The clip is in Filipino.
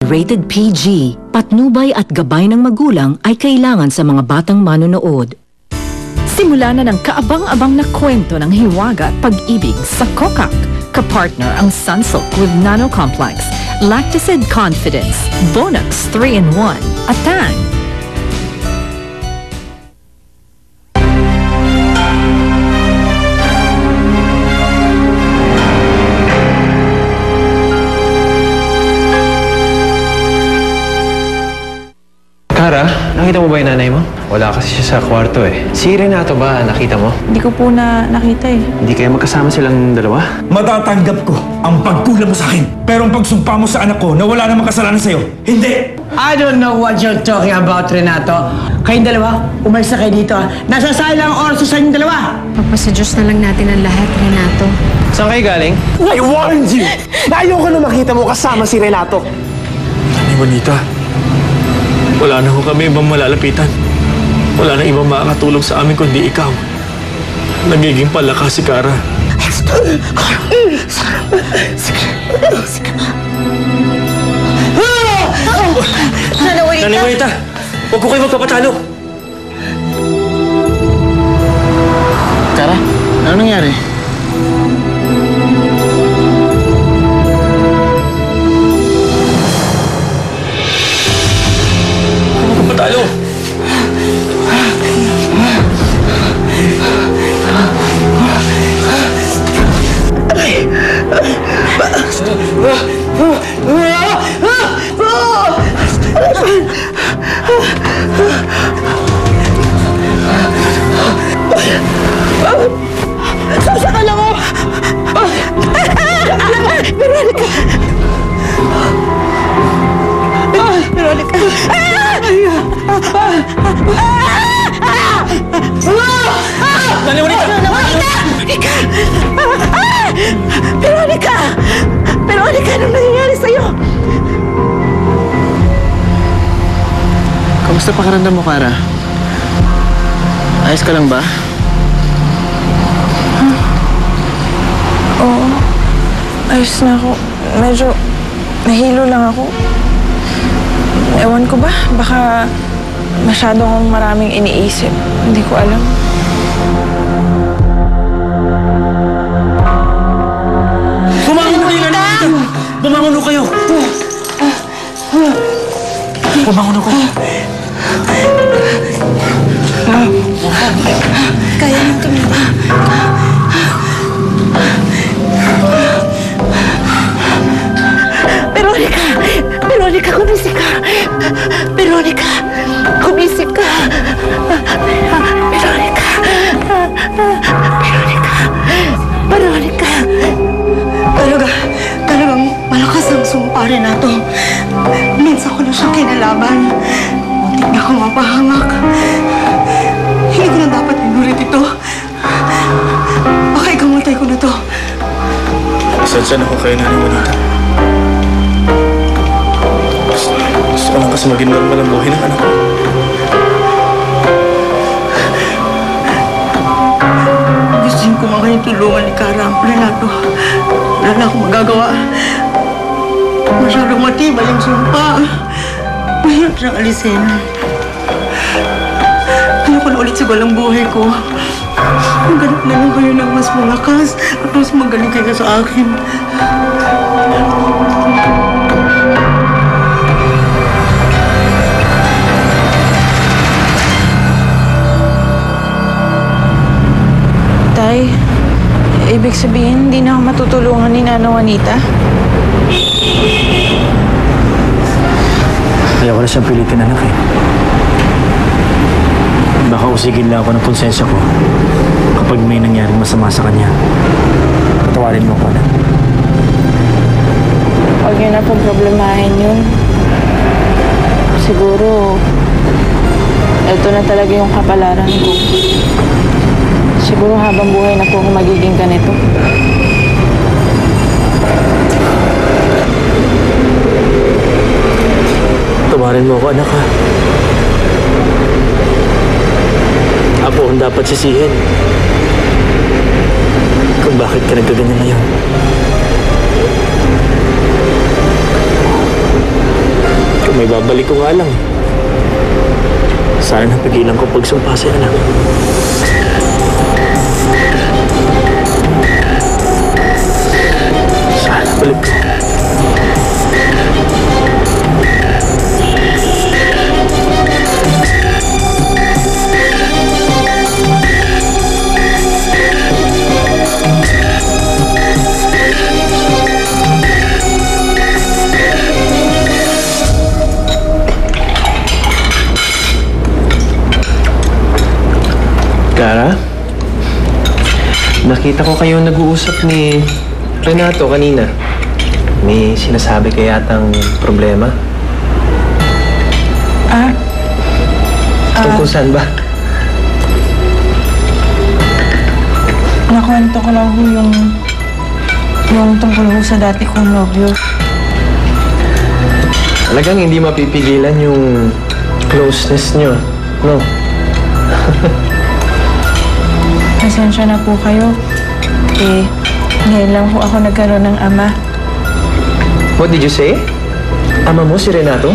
Rated PG. Patnubay at gabay ng magulang ay kailangan sa mga batang manonood. Simula na ng kaabang-abang na kwento ng hiwaga at pag-ibig sa Kokak. Kapartner ang Sunsilk with Nano Complex, Lacticid Confidence, Bonax 3-in-1, at Tang. Kara, nakita mo ba yung nanay mo? Wala kasi siya sa kwarto eh. Si Renato ba, nakita mo? Hindi ko po nakita eh. Hindi kaya magkasama silang dalawa? Matatanggap ko ang pagkulang mo sa akin. Pero ang pagsumpa mo sa anak ko na wala namang kasalanan sa'yo, hindi! I don't know what you're talking about, Renato. Kayong dalawa, umalis na kayo dito. Nasasayang ang oras sa inyong dalawa. Pagpasadyos na lang natin ang lahat, Renato. Saan kayo galing? I warned you! Na ayoko na makita mo kasama si Renato. Nanay Juanita, wala na ho kami ibang malalapitan. Wala na ibang makakatulong sa amin kundi ikaw. Nagiging palakas si Kara. Nanay Juanita, huwag ko kayo magpapatalo. Kara, ano nangyari? Patalo! Sasakal ako! Veronica! Veronica! Nanay Juanita! Veronica! Veronica, anong nangyayari sa'yo? Kamusta pakiramdam mo, Kara? Ayos ka lang ba? Oo. Ayos na ako. Medyo nahilo lang ako. Ewan ko ba? Baka masyado akong maraming iniisip. Hindi ko alam. Bumangon kayo, Nanay Juanita! Bumangon kayo! Bumangon kayo! Kaya nang tumita. Veronica! Veronica, gumising ka! Veronica! Gumising ka! Veronica! Veronica! Veronica! Talagang malakas ang sumpa rin na to. Minsan ko na siyang kinalaban. Muntik na akong mapahangak. Hindi ko na dapat inulit ito. Baka ikamatay ko na to. Pasensya na ko kayo, Nanay Juanita. Gusto ko lang kasi maging normal ang buhay ng anak ko. Gusto ko mga kayong tulungan ni Kara ang Renato. Wala na akong magagawa. Masyadong matibay ang sumpa. Mahirap siyang alisin. Ano ko na ulit sa balang buhay ko. Maghanap na lang kayo ng mas malakas at mas magaling kayo sa akin. Tay, ibig sabihin hindi na ako matutulungan ni Nana Juanita? Ayaw ko na siyang pilitin, anak eh. Baka usigin lang ako ng konsensya ko kapag may nangyaring masama sa kanya. Patawarin mo ko na. Huwag niyo na pong problemahin yun. Siguro, ito na talaga yung kapalaran ko. Siguro habang buhay na po ako magiging ganito. Tawarin mo ako, anak, ha? Ako ang dapat sisihin kung bakit ka nagkaganyan ngayon. May babalik ko nga lang. Sana napigilan ko pagsumpa si anak. Sana balik ko. Clara? Nakita ko kayong nag-uusap ni Renato kanina. May sinasabi kaya yatang problema? Tungkol saan ba? Nakwento ko lang ho yung tungkol ho sa dati kong nobyo. Talagang hindi mapipigilan yung closeness nyo, no? Pasensya na po kayo. Ngayon lang po ako nagkaroon ng ama. What did you say? Ama mo si Renato?